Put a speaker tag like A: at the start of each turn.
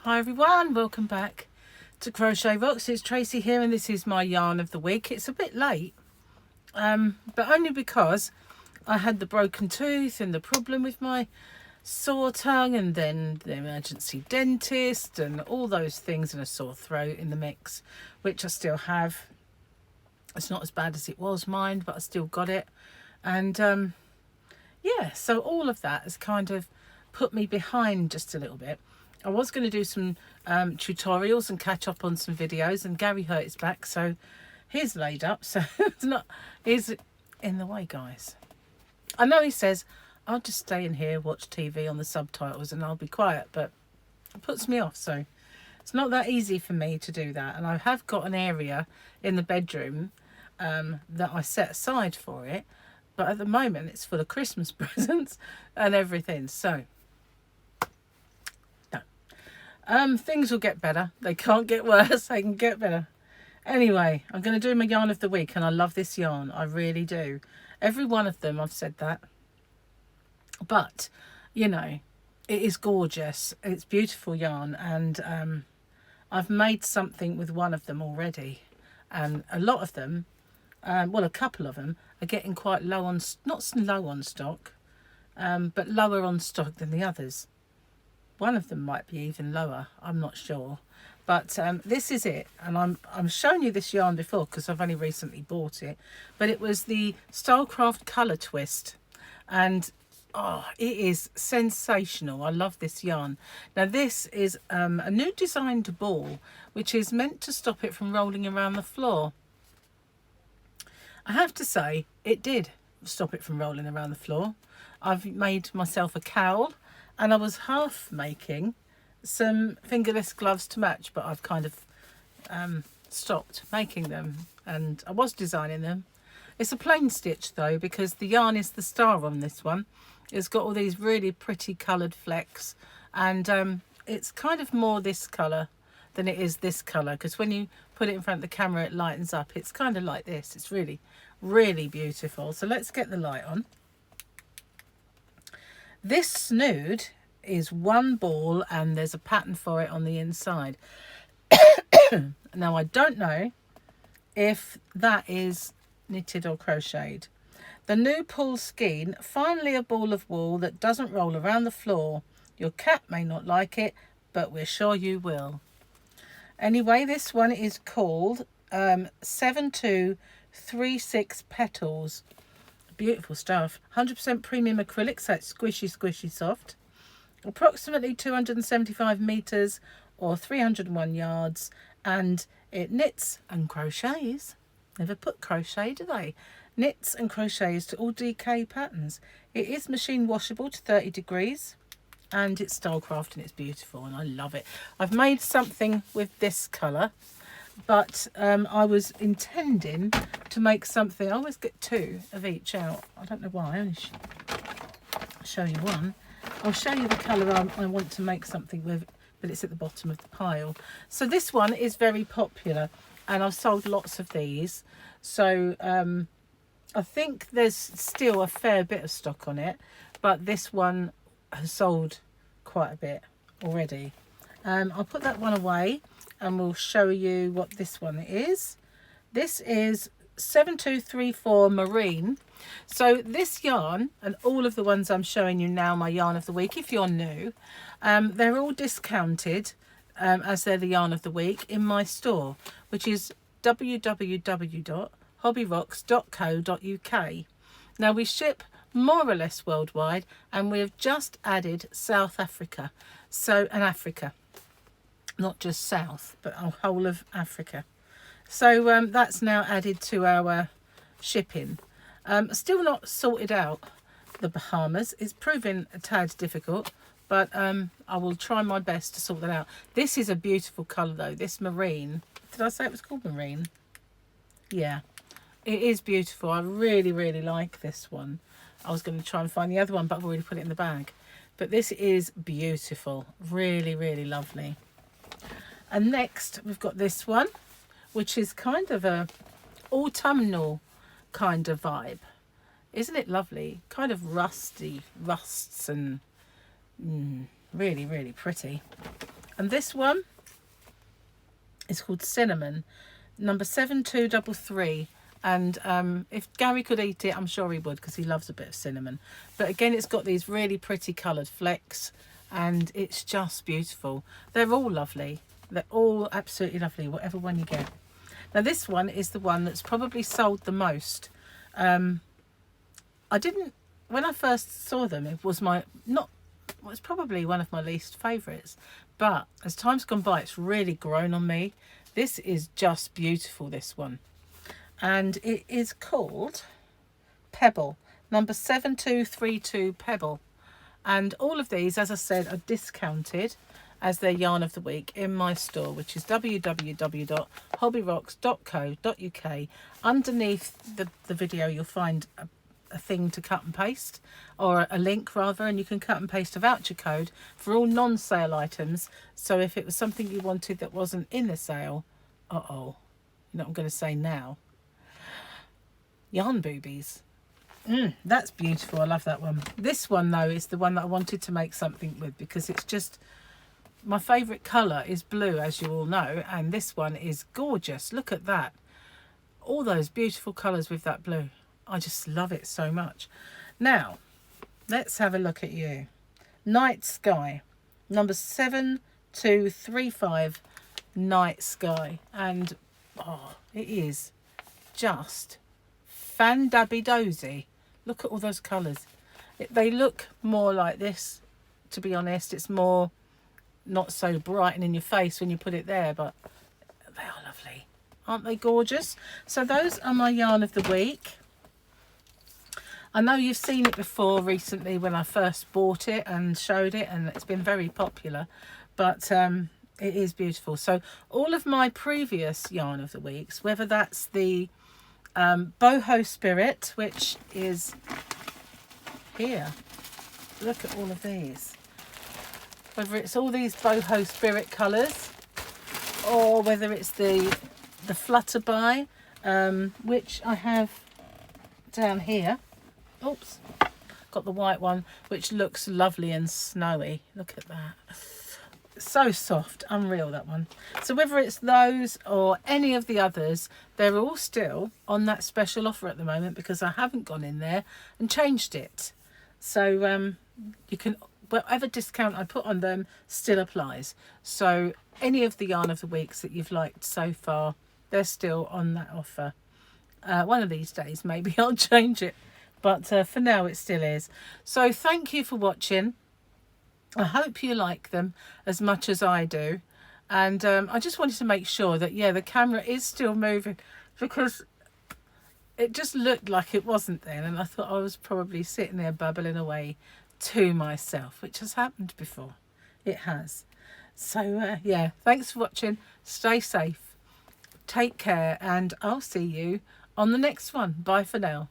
A: Hi everyone, welcome back to Crochet Rocks. It's Tracy here and this is my yarn of the week. It's a bit late, but only because I had the broken tooth and the problem with my sore tongue and then the emergency dentist and all those things and a sore throat in the mix, which I still have. It's not as bad as it was, mind, but I still got it. And yeah, so all of that has kind of put me behind just a little bit. I was going to do some tutorials and catch up on some videos, and Gary hurt his back, so he's laid up. So he's in the way, guys. I know he says, I'll just stay in here, watch TV on the subtitles and I'll be quiet, but it puts me off. So it's not that easy for me to do that. And I have got an area in the bedroom that I set aside for it. But at the moment, it's full of Christmas presents and everything. So things will get better. They can't get worse. They can get better. Anyway, I'm going to do my yarn of the week, and I love this yarn. I really do. Every one of them, I've said that. But, you know, it is gorgeous. It's beautiful yarn, and I've made something with one of them already. And a lot of them, well, a couple of them are getting quite low on, not low on stock, but lower on stock than the others. One of them might be even lower, I'm not sure, but this is it. And I'm showing you this yarn before because I've only recently bought it, but it was the Stylecraft Colour Twist, and oh, it is sensational. I love this yarn. Now this is a new designed ball which is meant to stop it from rolling around the floor. I have to say it did stop it from rolling around the floor. I've made myself a cowl, and I was half making some fingerless gloves to match, but I've kind of stopped making them, and I was designing them. It's a plain stitch though, because the yarn is the star on this one. It's got all these really pretty coloured flecks, and it's kind of more this colour than it is this colour, because when you put it in front of the camera it lightens up. It's kind of like this. It's really, really beautiful. So let's get the light on. This snood is one ball and there's a pattern for it on the inside. Now I don't know if that is knitted or crocheted. The new pull skein, finally a ball of wool that doesn't roll around the floor. Your cat may not like it, but we're sure you will. Anyway, this one is called 7236 Petals. Beautiful stuff. 100% premium acrylic, so it's squishy soft. Approximately 275 meters or 301 yards, and it knits and crochets. Never put crochet, do they? Knits and crochets to all DK patterns. It is machine washable to 30 degrees, and it's Stylecraft, and it's beautiful, and I love it. I've made something with this colour, but I was intending to make something. I always get two of each out. I don't know why. I only show you one. I'll show you the colour I want to make something with, but it's at the bottom of the pile. So this one is very popular, and I've sold lots of these. So I think there's still a fair bit of stock on it, but this one has sold quite a bit already. I'll put that one away, and we'll show you what this one is. This is 7234 Marine. So this yarn, and all of the ones I'm showing you now, my yarn of the week, if you're new, they're all discounted as they're the yarn of the week in my store, which is www.hobbyrocks.co.uk. Now we ship more or less worldwide, and we've just added South Africa, and Africa, not just South, but a whole of Africa. So that's now added to our shipping. Still not sorted out the Bahamas. It's proving a tad difficult, but I will try my best to sort that out. This is a beautiful colour though, this marine. Did I say it was called marine? Yeah, it is beautiful. I really, really like this one. I was going to try and find the other one, but I've already put it in the bag. But this is beautiful. Really, really lovely. And next we've got this one, which is kind of a autumnal kind of vibe. Isn't it lovely? Kind of rusts and really, really pretty. And this one is called Cinnamon, number 7233. And if Gary could eat it, I'm sure he would, because he loves a bit of cinnamon. But again, it's got these really pretty coloured flecks, and it's just beautiful. They're all lovely. They're all absolutely lovely, whatever one you get. Now this one is the one that's probably sold the most. I didn't, when I first saw them, it was it's probably one of my least favourites. But as time's gone by, it's really grown on me. This is just beautiful, this one. And it is called Pebble, number 7232 Pebble. And all of these, as I said, are discounted as their yarn of the week in my store, which is www.hobbyrocks.co.uk. Underneath the video, you'll find a thing to cut and paste, or a link rather, and you can cut and paste a voucher code for all non-sale items. So if it was something you wanted that wasn't in the sale, you know what I'm going to say now. Yarn boobies. That's beautiful. I love that one. This one though is the one that I wanted to make something with, because it's just my favourite colour is blue, as you all know, and this one is gorgeous. Look at that. All those beautiful colours with that blue. I just love it so much. Now, let's have a look at you. Night Sky, number 7235 Night Sky. And it is just fan-dabby-dozy. Look at all those colours. They look more like this, to be honest. It's more not so bright and in your face when you put it there, but they are lovely. Aren't they gorgeous? So those are my yarn of the week. I know you've seen it before recently when I first bought it and showed it, and it's been very popular, but it is beautiful. So all of my previous yarn of the weeks, whether that's the Boho Spirit, which is here, look at all of these, whether it's all these Boho Spirit colours, or whether it's the Flutterby, which I have down here. Oops, got the white one, which looks lovely and snowy. Look at that. So soft, unreal, that one. So whether it's those or any of the others, they're all still on that special offer at the moment, because I haven't gone in there and changed it. So you can, whatever discount I put on them still applies. So any of the yarn of the weeks that you've liked so far, they're still on that offer. One of these days maybe I'll change it, but for now it still is. So thank you for watching. I hope you like them as much as I do. And I just wanted to make sure that, yeah, the camera is still moving, because it just looked like it wasn't then. And I thought I was probably sitting there babbling away to myself, which has happened before. It has. So, yeah, thanks for watching. Stay safe. Take care. And I'll see you on the next one. Bye for now.